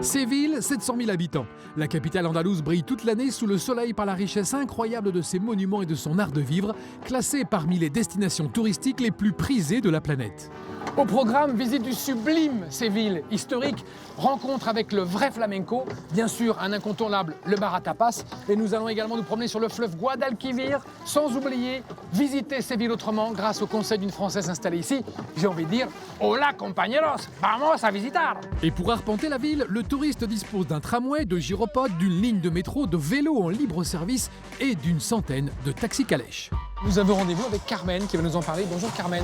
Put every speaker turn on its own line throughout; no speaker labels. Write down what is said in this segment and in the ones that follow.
Séville, 700 000 habitants. La capitale andalouse brille toute l'année sous le soleil par la richesse incroyable de ses monuments et de son art de vivre, classée parmi les destinations touristiques les plus prisées de la planète. Au programme, visite du sublime Séville, historique, rencontre avec le vrai flamenco, bien sûr un incontournable, le bar à tapas, et nous allons également nous promener sur le fleuve Guadalquivir, sans oublier visiter Séville autrement grâce au conseil d'une Française installée ici. J'ai envie de dire, hola compañeros, vamos a visitar. Et pour arpenter la ville, le touriste dispose d'un tramway, de gyropodes, d'une ligne de métro, de vélos en libre service et d'une centaine de taxis-calèches. Nous avons rendez-vous avec Carmen qui va nous en parler. Bonjour Carmen.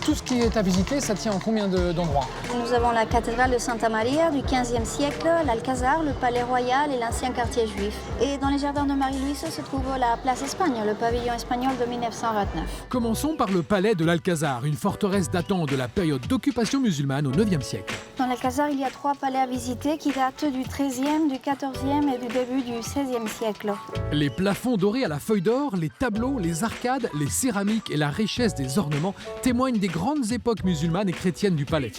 Tout ce qui est à visiter, ça tient en combien d'endroits?
Nous avons la cathédrale de Santa Maria du XVe siècle, l'Alcazar, le palais royal et l'ancien quartier juif. Et dans les jardins de Marie-Louise se trouve la place Espagne, le pavillon espagnol de 1929.
Commençons par le palais de l'Alcazar, une forteresse datant de la période d'occupation musulmane au IXe siècle.
Dans l'Alcazar, il y a 3 palais à visiter qui datent du XIIIe, du XIVe et du début du XVIe siècle.
Les plafonds dorés à la feuille d'or, les tableaux, les arcades, les céramiques et la richesse des ornements témoignent des grandes époques musulmanes et chrétiennes du palais.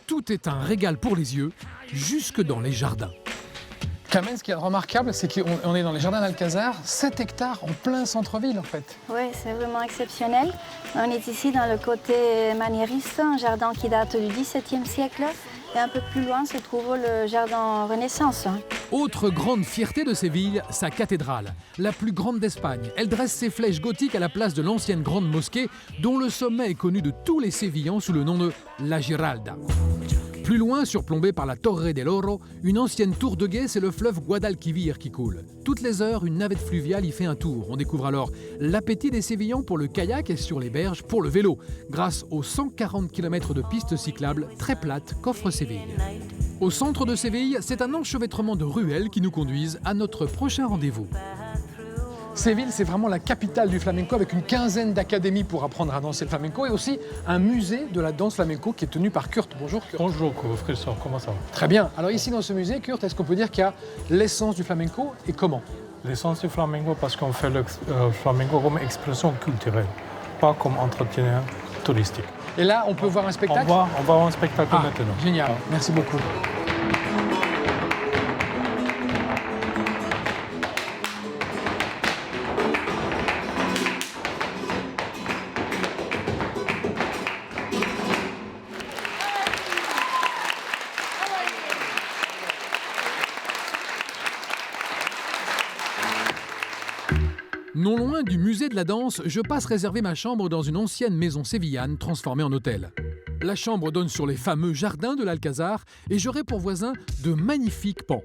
Tout est un régal pour les yeux, jusque dans les jardins. Carmen, ce qui est remarquable, c'est qu'on est dans les jardins d'Alcazar, 7 hectares en plein centre-ville en fait.
Oui, c'est vraiment exceptionnel. On est ici dans le côté maniériste, un jardin qui date du XVIIe siècle. Et un peu plus loin se trouve le jardin Renaissance.
Autre grande fierté de Séville, sa cathédrale, la plus grande d'Espagne. Elle dresse ses flèches gothiques à la place de l'ancienne grande mosquée, dont le sommet est connu de tous les Sévillans sous le nom de La Giralda. Plus loin, surplombé par la Torre del Oro, une ancienne tour de guet, c'est le fleuve Guadalquivir qui coule. Toutes les heures, une navette fluviale y fait un tour. On découvre alors l'appétit des Sévillans pour le kayak et sur les berges pour le vélo, grâce aux 140 km de pistes cyclables très plates qu'offre Séville. Au centre de Séville, c'est un enchevêtrement de ruelles qui nous conduisent à notre prochain rendez-vous. Séville, c'est vraiment la capitale du flamenco avec une quinzaine d'académies pour apprendre à danser le flamenco et aussi un musée de la danse flamenco qui est tenu par Kurt. Bonjour Kurt.
Bonjour Christophe, comment ça va?
Très bien. Alors ici dans ce musée, Kurt, est-ce qu'on peut dire qu'il y a l'essence du flamenco et comment?
L'essence du flamenco parce qu'on fait le flamenco comme expression culturelle, pas comme entretien touristique.
Et là, on peut voir un spectacle?
On va voir un spectacle maintenant.
Génial, merci beaucoup. Non loin du musée de la danse, je passe réserver ma chambre dans une ancienne maison sévillane transformée en hôtel. La chambre donne sur les fameux jardins de l'Alcazar et j'aurai pour voisin de magnifiques pans.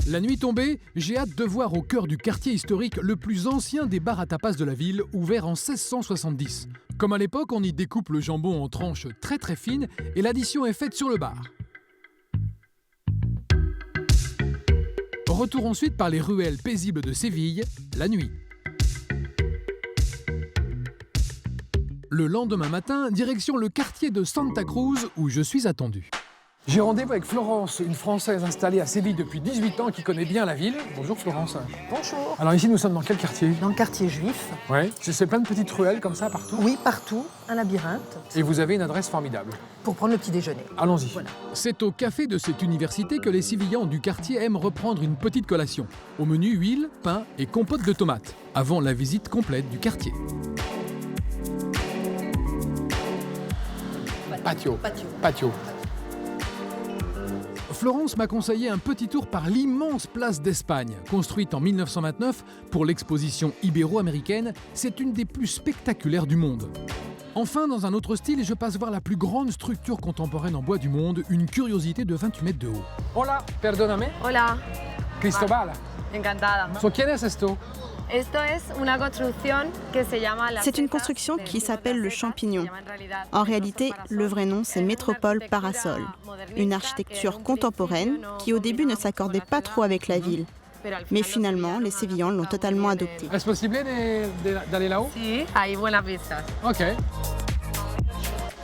La nuit tombée, j'ai hâte de voir au cœur du quartier historique le plus ancien des bars à tapas de la ville, ouvert en 1670. Comme à l'époque, on y découpe le jambon en tranches très très fines et l'addition est faite sur le bar. Retour ensuite par les ruelles paisibles de Séville, la nuit. Le lendemain matin, direction le quartier de Santa Cruz où je suis attendu. J'ai rendez-vous avec Florence, une Française installée à Séville depuis 18 ans qui connaît bien la ville. Bonjour Florence.
Bonjour.
Alors ici nous sommes dans quel quartier?
Dans le quartier juif.
Ouais. C'est plein de petites ruelles comme ça partout?
Oui, partout, un labyrinthe.
Et vous avez une adresse formidable.
Pour prendre le petit déjeuner.
Allons-y.
Voilà.
C'est au café de cette université que les Sévillans du quartier aiment reprendre une petite collation. Au menu, huile, pain et compote de tomates, avant la visite complète du quartier. Patio. Patio. Florence m'a conseillé un petit tour par l'immense place d'Espagne. Construite en 1929 pour l'exposition ibéro-américaine, c'est une des plus spectaculaires du monde. Enfin, dans un autre style, je passe voir la plus grande structure contemporaine en bois du monde, une curiosité de 28 mètres de haut. Hola, perdóname.
Hola,
Cristobal.
encantada.
¿Quién es esto?
Esto es una construcción que se llama la
C'est une
Seca
construction
del
qui
Sur
s'appelle
de la
le
Seca,
Champignon.
se llama en realidad
En réalité,
Parasol.
le vrai nom, c'est Métropole Parasol, une architecture contemporaine qui au début ne s'accordait pas trop avec la ville. Mais finalement, les Sévillans l'ont totalement adoptée.
¿Es posible d'aller là-haut?
Sí, hay buenas vistas.
Ok.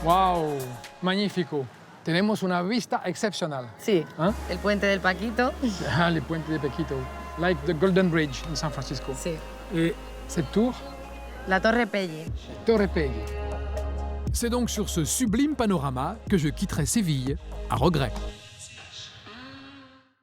Wow, magnífico. Tenemos una vista excepcional.
Sí,
Hein?
el puente del Paquito.
Ah, les puentes de Pequito. Like the Golden Bridge in San Francisco.
Sí.
Et cette tour,
La Torre Pelli.
Torre Peggy. C'est donc sur ce sublime panorama que je quitterai Séville, à regret.